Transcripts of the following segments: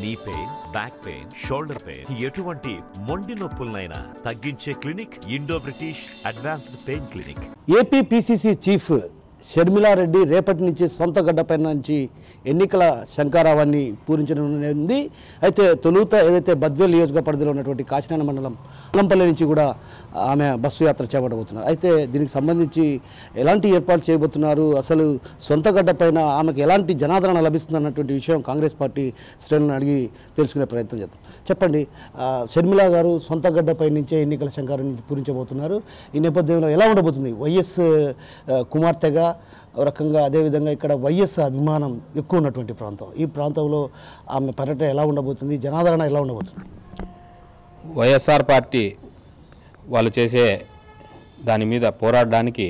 Knee pain, back pain, shoulder pain, ఎటువంటి మొండి నొప్పులనైనా తగ్గించే clinic Indo British advanced pain clinic. AP PCC chief Sharmila Reddy రేపటి నుంచి సొంత గడ్డపై నుంచి ఎన్నికల శంఖారావాన్ని పూరించనుంది. అయితే తొలుత ఏదైతే బద్వేల్ నియోజక పరిధిలో ఉన్నటువంటి కాశీనారాయణ మండలం అల్లంపల్లి నుంచి కూడా ఆమె బస్సు యాత్ర చేపట్టబోతున్నారు. అయితే దీనికి సంబంధించి ఎలాంటి ఏర్పాట్లు చేయబోతున్నారు, అసలు సొంత గడ్డపైన ఆమెకు ఎలాంటి జనాదరణ లభిస్తుంది అన్నటువంటి విషయం కాంగ్రెస్ పార్టీ శ్రేణులను అడిగి తెలుసుకునే ప్రయత్నం చేద్దాం. చెప్పండి, షర్మిల గారు సొంత గడ్డపై నుంచే ఎన్నికల శంఖారావాన్ని పూరించబోతున్నారు. ఈ నేపథ్యంలో ఎలా ఉండబోతుంది? వైఎస్ కుమార్తెగా రకంగా, అదేవిధంగా ఇక్కడ వైఎస్ అభిమానం ఎక్కువ ఉన్నటువంటి ప్రాంతం, ఈ ప్రాంతంలో ఆమె పర్యటన ఎలా ఉండబోతుంది, జనాదరణ ఎలా ఉండబోతుంది? వైఎస్ఆర్ పార్టీ వాళ్ళు చేసే దాని మీద పోరాడడానికి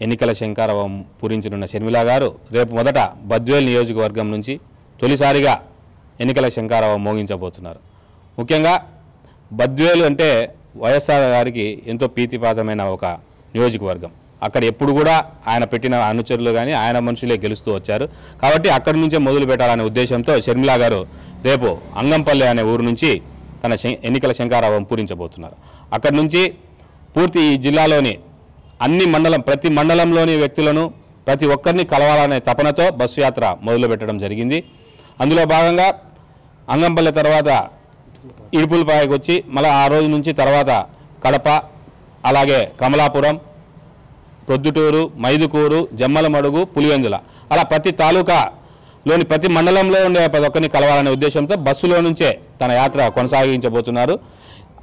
ఎన్నికల శంఖారావం పూరించనున్న షర్మిల గారు రేపు మొదట బద్వేల్ నియోజకవర్గం నుంచి తొలిసారిగా ఎన్నికల శంఖారావం మోగించబోతున్నారు. ముఖ్యంగా బద్వేలు అంటే వైఎస్ఆర్ గారికి ఎంతో ప్రీతిపాతమైన ఒక నియోజకవర్గం. అక్కడ ఎప్పుడు కూడా ఆయన పెట్టిన అనుచరులు కానీ ఆయన మనుషులే గెలుస్తూ వచ్చారు. కాబట్టి అక్కడి నుంచే మొదలు పెట్టాలనే ఉద్దేశంతో షర్మిల గారు రేపు అంగంపల్లి అనే ఊరు నుంచి తన ఎన్నికల శంఖారావం పూరించబోతున్నారు. అక్కడి నుంచి పూర్తి ఈ జిల్లాలోని ప్రతి మండలంలోని వ్యక్తులను ప్రతి ఒక్కరిని కలవాలనే తపనతో బస్సు యాత్ర మొదలుపెట్టడం జరిగింది. అందులో భాగంగా అంగంపల్లి తర్వాత ఇడుపులపాయకు వచ్చి మళ్ళీ ఆ రోజు నుంచి తర్వాత కడప, అలాగే కమలాపురం, ప్రొద్దుటూరు, మైదుకూరు, జమ్మలమడుగు, పులివెందుల, అలా ప్రతి తాలూకాలోని ప్రతి మండలంలో ఉండే ప్రతి ఒక్కరిని కలవాలనే ఉద్దేశంతో బస్సులో నుంచే తన యాత్ర కొనసాగించబోతున్నారు.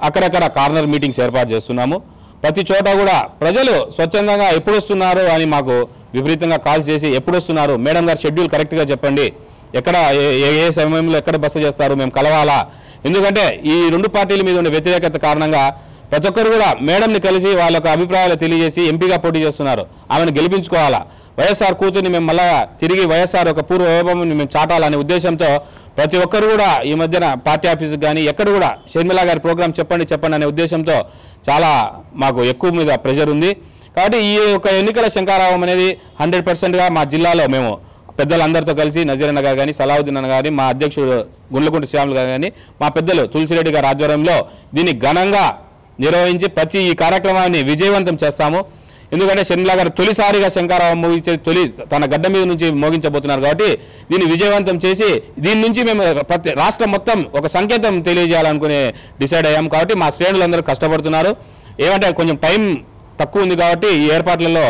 అక్కడక్కడ కార్నర్ మీటింగ్స్ ఏర్పాటు చేస్తున్నాము. ప్రతి చోట కూడా ప్రజలు స్వచ్ఛందంగా ఎప్పుడు వస్తున్నారు అని మాకు విపరీతంగా కాల్స్ చేసి, ఎప్పుడు వస్తున్నారు మేడం గారు, షెడ్యూల్ కరెక్ట్గా చెప్పండి, ఎక్కడ ఏ సమయంలో ఎక్కడ బస చేస్తారు, మేము కలవాలా. ఎందుకంటే ఈ రెండు పార్టీల మీద ఉండే వ్యతిరేకత కారణంగా ప్రతి ఒక్కరు కూడా మేడంని కలిసి వాళ్ళ యొక్క అభిప్రాయాలు తెలియజేసి ఎంపీగా పోటీ చేస్తున్నారు. ఆమెను గెలిపించుకోవాలా, వైఎస్ఆర్ కూతుర్ని మేము మళ్ళా తిరిగి వైఎస్ఆర్ ఒక పూర్వ వైభవాన్ని మేము చాటాలనే ఉద్దేశంతో ప్రతి ఒక్కరు కూడా ఈ మధ్యన పార్టీ ఆఫీసుకు కానీ ఎక్కడ కూడా షర్మిల గారి ప్రోగ్రాం చెప్పండి అనే ఉద్దేశంతో చాలా మాకు ఎక్కువ మీద ప్రెషర్ ఉంది. కాబట్టి ఈ యొక్క ఎన్నికల శంఖారావం అనేది 100%గా మా జిల్లాలో మేము పెద్దలందరితో కలిసి నజీరన్న గారు కానీ, సలావుద్దీన్ అన్న గారి, మా అధ్యక్షుడు గుండ్లకుంట శ్రీరాములు గారు కానీ, మా పెద్దలు తులసిరెడ్డి గారి ఆధ్వర్యంలో దీన్ని ఘనంగా నిర్వహించి ప్రతి ఈ కార్యక్రమాన్ని విజయవంతం చేస్తాము. ఎందుకంటే షర్మిల గారు తొలిసారిగా శంఖారావం తన గడ్డ మీద నుంచి మోగించబోతున్నారు. కాబట్టి దీన్ని విజయవంతం చేసి దీని నుంచి మేము ప్రతి రాష్ట్రం మొత్తం ఒక సంకేతం తెలియజేయాలనుకునే డిసైడ్ అయ్యాం. కాబట్టి మా శ్రేణులందరూ కష్టపడుతున్నారు. ఏమంటే కొంచెం టైం తక్కువ ఉంది కాబట్టి ఈ ఏర్పాట్లలో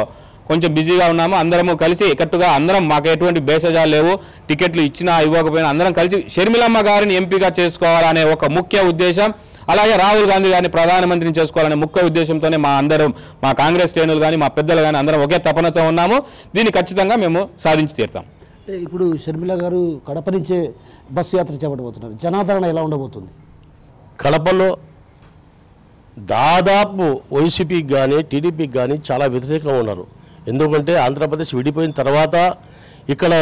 కొంచెం బిజీగా ఉన్నాము. అందరము కలిసి కట్టుగా అందరం, మాకు ఎటువంటి భేషజాలు లేవు, టికెట్లు ఇచ్చినా ఇవ్వకపోయినా అందరం కలిసి షర్మిలమ్మ గారిని ఎంపీగా చేసుకోవాలనే ఒక ముఖ్య ఉద్దేశం, అలాగే రాహుల్ గాంధీ గారిని ప్రధానమంత్రిని చేసుకోవాలనే ముఖ్య ఉద్దేశంతోనే మా కాంగ్రెస్ శ్రేణులు కానీ మా పెద్దలు కానీ అందరం ఒకే తపనతో ఉన్నాము. దీన్ని ఖచ్చితంగా మేము సాధించి తీరుతాం. ఇప్పుడు షర్మిల గారు కడప నుంచే బస్సు యాత్ర చేపట్టబోతున్నారు. జనాదరణ ఎలా ఉండబోతుంది? కడపలో దాదాపు వైసీపీకి కానీ టీడీపీకి కానీ చాలా వ్యతిరేకంగా ఉన్నారు. ఎందుకంటే ఆంధ్రప్రదేశ్ విడిపోయిన తర్వాత ఇక్కడ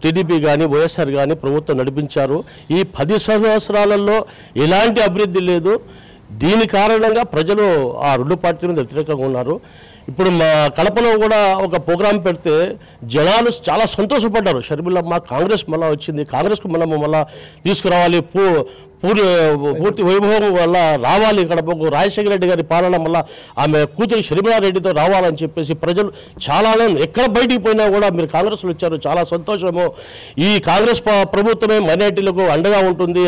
టీడీపీ కానీ వైఎస్ఆర్ కానీ ప్రభుత్వం నడిపించారు. ఈ 10 సంవత్సరాలలో ఎలాంటి అభివృద్ధి లేదు. దీని కారణంగా ప్రజలు ఆ రెండు పార్టీల మీద వ్యతిరేకంగా ఉన్నారు. ఇప్పుడు మా కడపలో కూడా ఒక ప్రోగ్రాం పెడితే జనాలు చాలా సంతోషపడ్డారు. షర్మిలమ్మ కాంగ్రెస్ మళ్ళీ వచ్చింది, కాంగ్రెస్కు మళ్ళీ తీసుకురావాలి, పూర్తి వైభవం వల్ల రావాలి, కడపకు రాజశేఖర రెడ్డి గారి పాలన వల్ల ఆమె కూతురు షర్మిలారెడ్డితో రావాలని చెప్పేసి ప్రజలు చాలా ఎక్కడ బయటికి పోయినా కూడా మీరు కాంగ్రెస్లో వచ్చారు, చాలా సంతోషము. ఈ కాంగ్రెస్ ప్రభుత్వమే మైనార్టీలకు అండగా ఉంటుంది.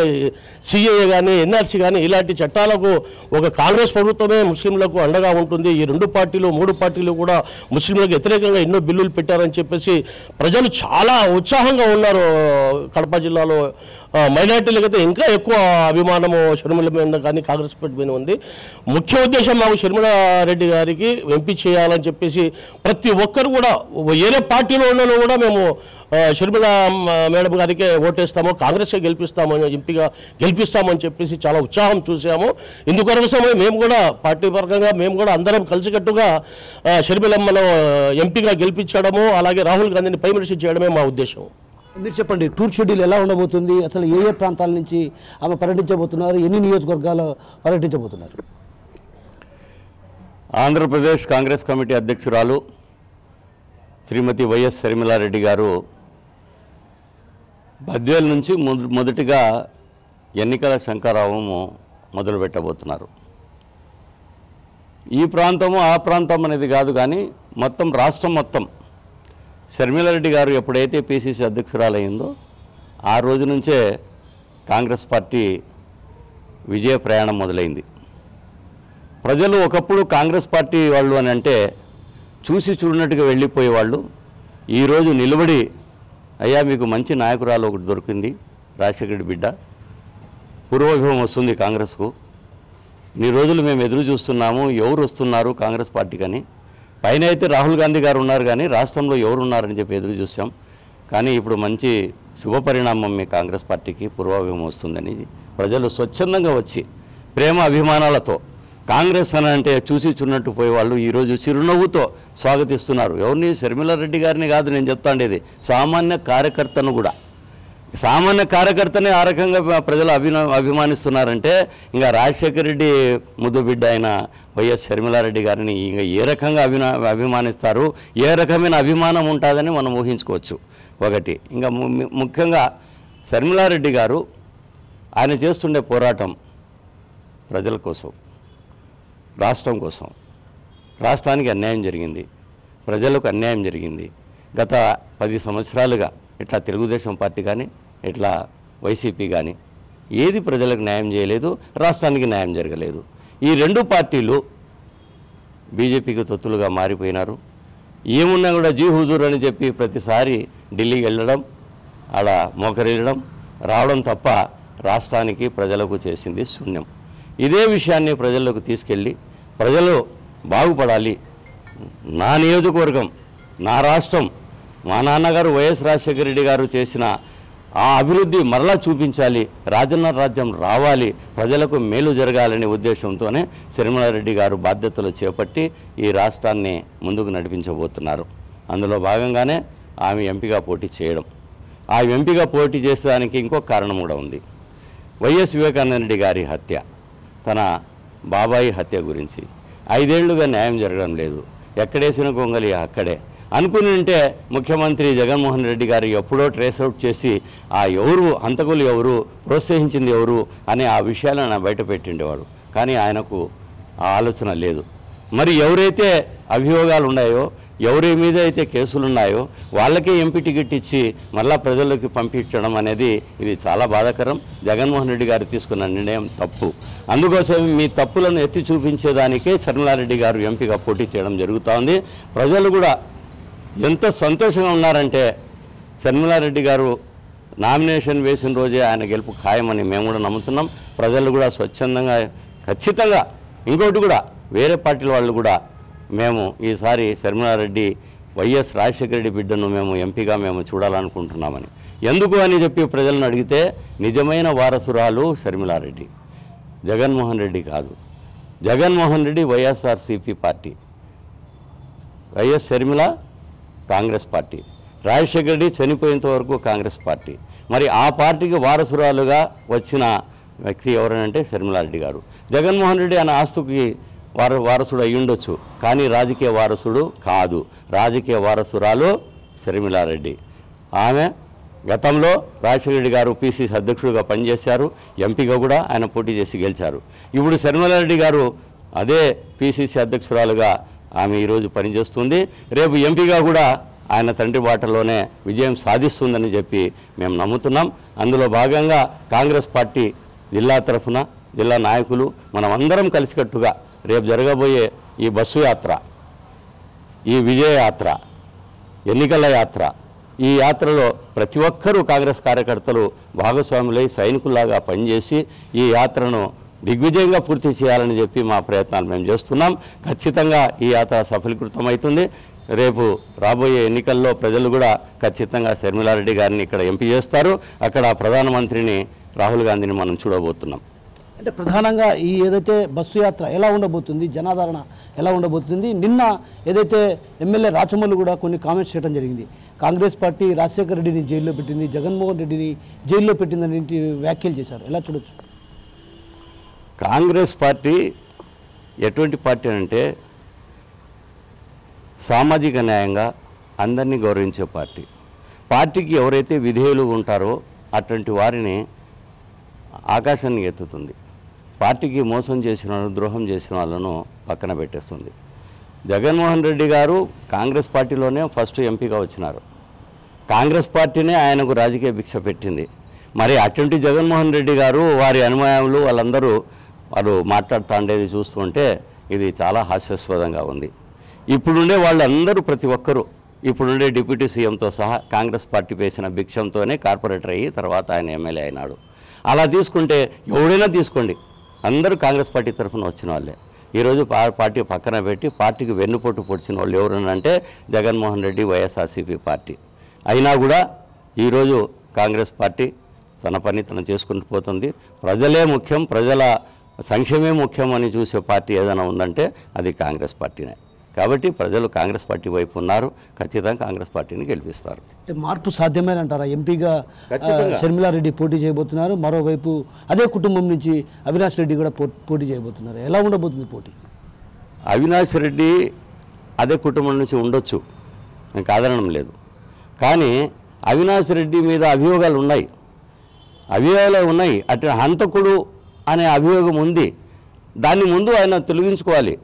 సిఏఏ కానీ ఎన్ఆర్సీ కానీ ఇలాంటి చట్టాలకు ఒక కాంగ్రెస్ ప్రభుత్వమే ముస్లింలకు అండగా ఉంటుంది. ఈ రెండు పార్టీలు 3 పార్టీలు కూడా ముస్లింలకు వ్యతిరేకంగా ఎన్నో బిల్లులు పెట్టారని చెప్పేసి ప్రజలు చాలా ఉత్సాహంగా ఉన్నారు. కడప జిల్లాలో మైనార్టీలకైతే ఇంకా ఎక్కువ అభిమానము షర్మిల మీద కానీ కాంగ్రెస్ పార్టీ మీద ఉంది. ముఖ్య ఉద్దేశం మాకు షర్మిలారెడ్డి గారికి ఎంపీ చేయాలని చెప్పేసి ప్రతి ఒక్కరు కూడా వేరే పార్టీలో ఉన్నను కూడా మేము షర్మిల మేడం గారికి ఓటేస్తాము, కాంగ్రెస్కే ఎంపీగా గెలిపిస్తామని చెప్పేసి చాలా ఉత్సాహం చూసాము. ఇందుకోసమే మేము కూడా పార్టీ పరంగా మేము కూడా అందరం కలిసికట్టుగా షర్మిలమ్మను ఎంపీగా గెలిపించడము, అలాగే రాహుల్ గాంధీని ప్రైమ్ మినిస్టర్ చేయడమే మా ఉద్దేశం. మీరు చెప్పండి, టూర్ షెడ్యూల్ ఎలా ఉండబోతుంది? అసలు ఏ ప్రాంతాల నుంచి ఆమె పర్యటించబోతున్నారు? ఎన్ని నియోజకవర్గాలు పర్యటించబోతున్నారు? ఆంధ్రప్రదేశ్ కాంగ్రెస్ కమిటీ అధ్యక్షురాలు శ్రీమతి వైఎస్ షర్మిలారెడ్డి గారు బద్వేల్ నుంచి మొదటిగా ఎన్నికల శంఖారావము మొదలు పెట్టబోతున్నారు. ఈ ప్రాంతము ఆ ప్రాంతం అనేది కాదు, కానీ మొత్తం రాష్ట్రం మొత్తం షర్మిలారెడ్డి గారు ఎప్పుడైతే పిసిసి అధ్యక్షురాలయ్యిందో ఆ రోజు నుంచే కాంగ్రెస్ పార్టీ విజయ ప్రయాణం మొదలైంది. ప్రజలు ఒకప్పుడు కాంగ్రెస్ పార్టీ వాళ్ళు అని అంటే చూసి చూడనట్టుగా వెళ్ళిపోయేవాళ్ళు. ఈరోజు నిలబడి అయ్యా మీకు మంచి నాయకురాలు ఒకటి దొరికింది, రాజశేఖర బిడ్డ, పూర్వభావం వస్తుంది కాంగ్రెస్కు, ఇన్ని రోజులు మేము ఎదురు చూస్తున్నాము ఎవరు వస్తున్నారు కాంగ్రెస్ పార్టీకని. పైన అయితే రాహుల్ గాంధీ గారు ఉన్నారు, కానీ రాష్ట్రంలో ఎవరు ఉన్నారని చెప్పి ఎదురు చూసాం. కానీ ఇప్పుడు మంచి శుభపరిణామం మీ కాంగ్రెస్ పార్టీకి పూర్వభావం వస్తుందని ప్రజలు స్వచ్ఛందంగా వచ్చి ప్రేమ అభిమానాలతో కాంగ్రెస్ అని అంటే చూసి చూన్నట్టు పోయేవాళ్ళు ఈరోజు చిరునవ్వుతో స్వాగతిస్తున్నారు. ఎవరిని? షర్మిలారెడ్డి గారిని కాదు నేను చెప్తాండేది, సామాన్య కార్యకర్తను కూడా. సామాన్య కార్యకర్తనే ఆ రకంగా ప్రజలు అభిమానిస్తున్నారంటే ఇంకా రాజశేఖర రెడ్డి ముద్దు బిడ్డ అయిన వైఎస్ షర్మిలారెడ్డి గారిని ఇంకా ఏ రకంగా అభిమానిస్తారు, ఏ రకమైన అభిమానం ఉంటుందని మనం ఊహించుకోవచ్చు. ఒకటి ఇంకా ముఖ్యంగా షర్మిలారెడ్డి గారు ఆయన చేస్తుండే పోరాటం ప్రజల కోసం, రాష్ట్రం కోసం. రాష్ట్రానికి అన్యాయం జరిగింది, ప్రజలకు అన్యాయం జరిగింది. గత 10 సంవత్సరాలుగా ఇట్లా తెలుగుదేశం పార్టీ కానీ ఇట్లా వైసీపీ కానీ ఏది ప్రజలకు న్యాయం చేయలేదు, రాష్ట్రానికి న్యాయం జరగలేదు. ఈ రెండు పార్టీలు బీజేపీకి తొత్తులుగా మారిపోయినారు. ఏమున్నా కూడా జీ హుజూర్ అని చెప్పి ప్రతిసారి ఢిల్లీకి వెళ్ళడం, ఆడ మోకరిల్లడం, రావడం తప్ప రాష్ట్రానికి ప్రజలకు చేసింది శూన్యం. ఇదే విషయాన్ని ప్రజలకు తీసుకెళ్ళి ప్రజలు బాగుపడాలి, నా నియోజకవర్గం, నా రాష్ట్రం, మా నాన్నగారు వైఎస్ రాజశేఖర రెడ్డి గారు చేసిన ఆ అభివృద్ధి మరలా చూపించాలి, రాజన్న రాజ్యం రావాలి, ప్రజలకు మేలు జరగాలనే ఉద్దేశంతోనే షర్మిలారెడ్డి గారు బాధ్యతలు చేపట్టి ఈ రాష్ట్రాన్ని ముందుకు నడిపించబోతున్నారు. అందులో భాగంగానే ఆమె ఎంపీగా పోటీ చేయడం. ఆ ఎంపీగా పోటీ చేసేదానికి ఇంకొక కారణం కూడా ఉంది. వైఎస్ వివేకానంద రెడ్డి గారి హత్య, తన బాబాయి హత్య గురించి 5 ఏళ్లుగా న్యాయం జరగడం లేదు. ఎక్కడేసిన గొంగలి అక్కడే అనుకుని ఉంటే ముఖ్యమంత్రి జగన్మోహన్ రెడ్డి గారు ఎప్పుడో ట్రేస్అవుట్ చేసి ఆ ఎవరు హంతకులు ఎవరు, ప్రోత్సహించింది ఎవరు అనే ఆ విషయాలను బయట పెట్టిండేవాడు. కానీ ఆయనకు ఆ ఆలోచన లేదు. మరి ఎవరైతే అభియోగాలు ఉన్నాయో, ఎవరి మీద అయితే కేసులు ఉన్నాయో వాళ్ళకే ఎంపీ టికెట్ ఇచ్చి మళ్ళా ప్రజల్లోకి పంపించడం అనేది ఇది చాలా బాధాకరం. జగన్మోహన్ రెడ్డి గారు తీసుకున్న నిర్ణయం తప్పు. అందుకోసం మీ తప్పులను ఎత్తి చూపించేదానికే షర్మిలారెడ్డి గారు ఎంపీగా పోటీ చేయడం జరుగుతోంది. ప్రజలు కూడా ఎంత సంతోషంగా ఉన్నారంటే షర్మిలారెడ్డి గారు నామినేషన్ వేసిన రోజే ఆయన గెలుపు ఖాయమని మేము కూడా నమ్ముతున్నాం. ప్రజలు కూడా స్వచ్ఛందంగా ఖచ్చితంగా, ఇంకోటి కూడా వేరే పార్టీల వాళ్ళు కూడా మేము ఈసారి షర్మిలారెడ్డి వైఎస్ రాజశేఖర రెడ్డి బిడ్డను మేము ఎంపీగా మేము చూడాలనుకుంటున్నామని. ఎందుకు అని చెప్పి ప్రజలను అడిగితే నిజమైన వారసురాలు షర్మిలారెడ్డి, జగన్మోహన్ రెడ్డి కాదు. జగన్మోహన్ రెడ్డి వైఎస్ఆర్సీపీ పార్టీ, వైఎస్ షర్మిల కాంగ్రెస్ పార్టీ, రాజశేఖర రెడ్డి చనిపోయేంత వరకు కాంగ్రెస్ పార్టీ. మరి ఆ పార్టీకి వారసురాలుగా వచ్చిన వ్యక్తి ఎవరనంటే షర్మిలారెడ్డి గారు. జగన్మోహన్ రెడ్డి ఆయన ఆస్తుకి వారసుడు అయి ఉండొచ్చు, కానీ రాజకీయ వారసుడు కాదు. రాజకీయ వారసురాలు షర్మిలారెడ్డి. ఆమె గతంలో రాజశేఖర రెడ్డి గారు పిసిసి అధ్యక్షుడిగా పనిచేశారు, ఎంపీగా కూడా ఆయన పోటీ చేసి గెలిచారు. ఇప్పుడు షర్మిలారెడ్డి గారు అదే పిసిసి అధ్యక్షురాలుగా ఆమె ఈరోజు పనిచేస్తుంది. రేపు ఎంపీగా కూడా ఆయన తండ్రి బాటలోనే విజయం సాధిస్తుందని చెప్పి మేము నమ్ముతున్నాం. అందులో భాగంగా కాంగ్రెస్ పార్టీ జిల్లా తరఫున జిల్లా నాయకులు మనం అందరం కలిసికట్టుగా రేపు జరగబోయే ఈ బస్సు యాత్ర, ఈ విజయ యాత్ర, ఎన్నికల యాత్ర, ఈ యాత్రలో ప్రతి ఒక్కరూ కాంగ్రెస్ కార్యకర్తలు భాగస్వాములై సైనికుల్లాగా పనిచేసి ఈ యాత్రను దిగ్విజయంగా పూర్తి చేయాలని చెప్పి మా ప్రయత్నాలు మేము చేస్తున్నాం. ఖచ్చితంగా ఈ యాత్ర సఫలీకృతమవుతుంది. రేపు రాబోయే ఎన్నికల్లో ప్రజలు కూడా ఖచ్చితంగా షర్మిలారెడ్డి గారిని ఇక్కడ ఎంపీ చేస్తారు. అక్కడ ప్రధానమంత్రిని రాహుల్ గాంధీని మనం చూడబోతున్నాం. అంటే ప్రధానంగా ఈ ఏదైతే బస్సు యాత్ర ఎలా ఉండబోతుంది, జనాదరణ ఎలా ఉండబోతుంది? నిన్న ఏదైతే ఎమ్మెల్యే రాచమల్లు కూడా కొన్ని కామెంట్స్ చేయడం జరిగింది. కాంగ్రెస్ పార్టీ రాజశేఖర రెడ్డిని జైల్లో పెట్టింది, జగన్మోహన్ రెడ్డిని జైల్లో పెట్టిందని వ్యాఖ్యలు చేశారు. ఎలా చూడొచ్చు? కాంగ్రెస్ పార్టీ ఎటువంటి పార్టీ అంటే సామాజిక న్యాయంగా అందరినీ గౌరవించే పార్టీ. పార్టీకి ఎవరైతే విధేయులు ఉంటారో అటువంటి వారిని ఆకాశాన్ని ఎత్తుతుంది. పార్టీకి మోసం చేసిన వాళ్ళు, ద్రోహం చేసిన వాళ్ళను పక్కన పెట్టేస్తుంది. జగన్మోహన్ రెడ్డి గారు కాంగ్రెస్ పార్టీలోనే ఫస్ట్ ఎంపీగా వచ్చినారు. కాంగ్రెస్ పార్టీనే ఆయనకు రాజకీయ భిక్ష పెట్టింది. మరి అటువంటి జగన్మోహన్ రెడ్డి గారు, వారి అనుయాయులు వాళ్ళందరూ వారు మాట్లాడుతూ ఉండేది చూస్తుంటే ఇది చాలా హాస్యాస్పదంగా ఉంది. ఇప్పుడుండే వాళ్ళందరూ ప్రతి ఒక్కరూ ఇప్పుడుండే డిప్యూటీ సీఎంతో సహా కాంగ్రెస్ పార్టీ వేసిన భిక్షంతోనే కార్పొరేటర్ అయ్యి తర్వాత ఆయన ఎమ్మెల్యే అయినాడు. అలా తీసుకుంటే ఎవడైనా తీసుకోండి, అందరూ కాంగ్రెస్ పార్టీ తరఫున వచ్చిన వాళ్ళే. ఈరోజు పార్టీ పక్కన పెట్టి పార్టీకి వెన్నుపోటు పొడిచిన వాళ్ళు ఎవరనంటే జగన్మోహన్ రెడ్డి, వైఎస్ఆర్సీపీ పార్టీ. అయినా కూడా ఈరోజు కాంగ్రెస్ పార్టీ తన పని తను చేసుకుంటూ పోతుంది. ప్రజలే ముఖ్యం, ప్రజల సంక్షేమే ముఖ్యం అని చూసే పార్టీ ఏదైనా ఉందంటే అది కాంగ్రెస్ పార్టీనే. కాబట్టి ప్రజలు కాంగ్రెస్ పార్టీ వైపు ఉన్నారు. ఖచ్చితంగా కాంగ్రెస్ పార్టీని గెలిపిస్తారు. అంటే మార్పు సాధ్యమేనంటారా? ఎంపీగా షర్మిలారెడ్డి పోటీ చేయబోతున్నారు, మరోవైపు అదే కుటుంబం నుంచి అవినాష్ రెడ్డి కూడా పోటీ చేయబోతున్నారు. ఎలా ఉండబోతుంది పోటీ? అవినాష్ రెడ్డి అదే కుటుంబం నుంచి ఉండొచ్చు, నేను కాదనడం లేదు. కానీ అవినాష్ రెడ్డి మీద అభియోగాలు ఉన్నాయి. అటు హంతకుడు అనే అభియోగం ఉంది. దాన్ని ముందు ఆయన తొలగించుకోవాలి.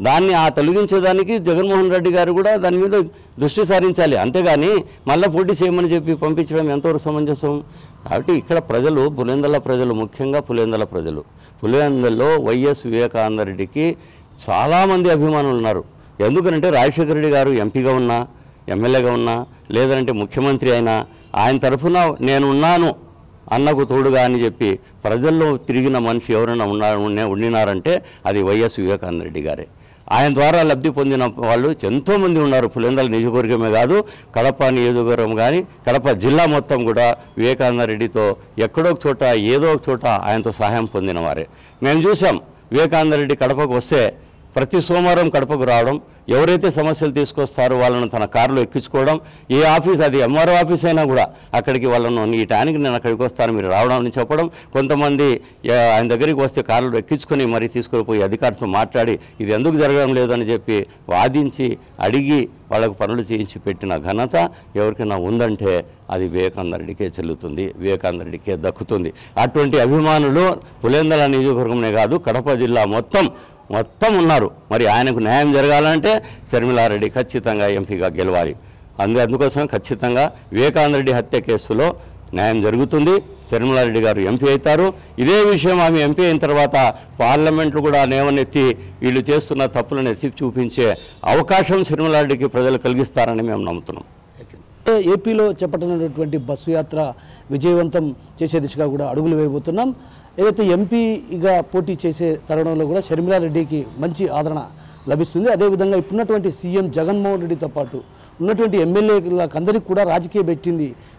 దాన్ని తొలగించేదానికి జగన్మోహన్ రెడ్డి గారు కూడా దాని మీద దృష్టి సారించాలి. అంతేగాని మళ్ళీ పోటీ చేయమని చెప్పి పంపించడం ఎంతవరకు సమంజసం? కాబట్టి ఇక్కడ ప్రజలు, పులివెందుల ప్రజలు, ముఖ్యంగా పులివెందుల ప్రజలు, పులివెందులలో వైఎస్ వివేకానందరెడ్డికి చాలామంది అభిమానులు ఉన్నారు. ఎందుకంటే రాజశేఖర రెడ్డి గారు ఎంపీగా ఉన్నా, ఎమ్మెల్యేగా ఉన్నా, లేదంటే ముఖ్యమంత్రి అయినా ఆయన తరఫున నేనున్నాను అన్నకు తోడుగా అని చెప్పి ప్రజల్లో తిరిగిన మనిషి ఎవరైనా ఉండినారంటే అది వైఎస్ వివేకానందరెడ్డి గారే. ఆయన ద్వారా లబ్ధి పొందిన వాళ్ళు ఎంతోమంది ఉన్నారు. పులివెందుల నియోజకవర్గమే కాదు, కడప నియోజకవర్గం కానీ కడప జిల్లా మొత్తం కూడా వివేకానందరెడ్డితో ఎక్కడో ఒక చోట, ఏదో ఒక చోట ఆయనతో సహాయం పొందిన వారే. మేము చూసాం, వివేకానందరెడ్డి కడపకు వస్తే ప్రతి సోమవారం కడపకు రావడం, ఎవరైతే సమస్యలు తీసుకొస్తారో వాళ్ళను తన కారులో ఎక్కించుకోవడం, ఏ ఆఫీస్, అది ఎంఆర్ఓ ఆఫీస్ అయినా కూడా అక్కడికి వాళ్ళను ఈ టైంకి నేను అక్కడికి వస్తాను మీరు రావడం అని చెప్పడం. కొంతమంది ఆయన దగ్గరికి వస్తే కారులో ఎక్కించుకొని మరీ తీసుకొని పోయి అధికారితో మాట్లాడి ఇది ఎందుకు జరగడం లేదని చెప్పి వాదించి అడిగి వాళ్ళకు పనులు చేయించి పెట్టిన ఘనత ఎవరికైనా ఉందంటే అది వివేకానందరెడ్డికే చెల్లుతుంది, వివేకానందరెడ్డికే దక్కుతుంది. అటువంటి అభిమానులు పులివెందుల నియోజకవర్గంనే కాదు కడప జిల్లా మొత్తం ఉన్నారు. మరి ఆయనకు న్యాయం జరగాలంటే షర్మిలారెడ్డి ఖచ్చితంగా ఎంపీగా గెలవాలి. అందుకోసం ఖచ్చితంగా వివేకానందరెడ్డి హత్య కేసులో న్యాయం జరుగుతుంది. షర్మిలారెడ్డి గారు ఎంపీ అవుతారు. ఇదే విషయం ఆమె ఎంపీ అయిన తర్వాత పార్లమెంట్లు కూడా నేవనెత్తి వీళ్ళు చేస్తున్న తప్పులను ఎత్తి చూపించే అవకాశం షర్మిలారెడ్డికి ప్రజలు కలిగిస్తారని మేము నమ్ముతున్నాం. ఏపీలో చేపట్టనున్నటువంటి బస్సు యాత్ర విజయవంతం చేసే దిశగా కూడా అడుగులు వేయబోతున్నాం. ఏదైతే ఎంపీగా పోటీ చేసే తరుణంలో కూడా షర్మిలారెడ్డికి మంచి ఆదరణ లభిస్తుంది. అదేవిధంగా ఇప్పుడున్నటువంటి సీఎం జగన్మోహన్ రెడ్డితో పాటు ఉన్నటువంటి ఎమ్మెల్యేలకు అందరికీ కూడా రాజకీయ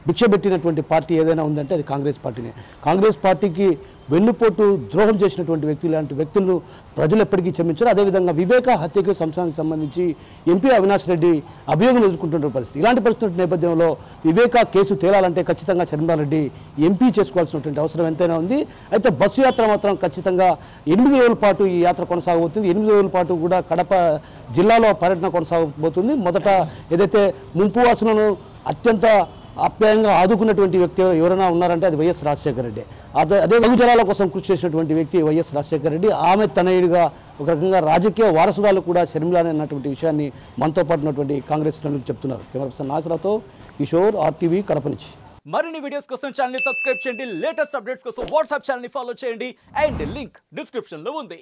భిక్ష పెట్టినటువంటి పార్టీ ఏదైనా ఉందంటే అది కాంగ్రెస్ పార్టీనే. కాంగ్రెస్ పార్టీకి వెన్నుపోటు ద్రోహం చేసినటువంటి ఇలాంటి వ్యక్తులను ప్రజలు ఎప్పటికీ క్షమించారు. అదేవిధంగా వివేక హత్యకు సంస్థానికి సంబంధించి ఎంపీ అవినాష్ రెడ్డి అభియోగం ఎదుర్కొంటున్న పరిస్థితి. ఇలాంటి పరిస్థితి నేపథ్యంలో వివేక కేసు తేలాలంటే ఖచ్చితంగా షర్మిలారెడ్డి ఎంపీ చేసుకోవాల్సినటువంటి అవసరం ఎంతైనా ఉంది. అయితే బస్సు యాత్ర మాత్రం ఖచ్చితంగా 8 రోజుల పాటు ఈ యాత్ర కొనసాగబోతుంది. 8 రోజుల పాటు కూడా కడప జిల్లాలో పర్యటన కొనసాగబోతుంది. మొదట ఏదైతే ముంపు వాసులను అత్యంత ఆప్యాయంగా ఆదుకున్నటువంటి వ్యక్తి ఎవరైనా ఉన్నారంటే అది వైఎస్ రాజశేఖర రెడ్డి. అదే బహుజనాల కోసం కృషి చేసినటువంటి వ్యక్తి వైఎస్ రాజశేఖర రెడ్డి. ఆమె తనయుడిగా ఒక రకంగా రాజకీయ వారసురాలు కూడా షర్మిలానే అన్నటువంటి విషయాన్ని మనతో పాటు ఉన్నటువంటి కాంగ్రెస్ శ్రేణులు చెప్తున్నారు. కెమెరా పర్సన్ నాసరాతో కిషోర్, RTV కడప నుంచి. మరిన్ని వీడియోస్ కోసం ఛానల్ ని సబ్స్క్రైబ్ చేయండి. లేటెస్ట్ అప్డేట్స్ కోసం వాట్సాప్ ఛానల్ ని ఫాలో చేయండి. అండ్ లింక్ డిస్క్రిప్షన్ లో ఉంది.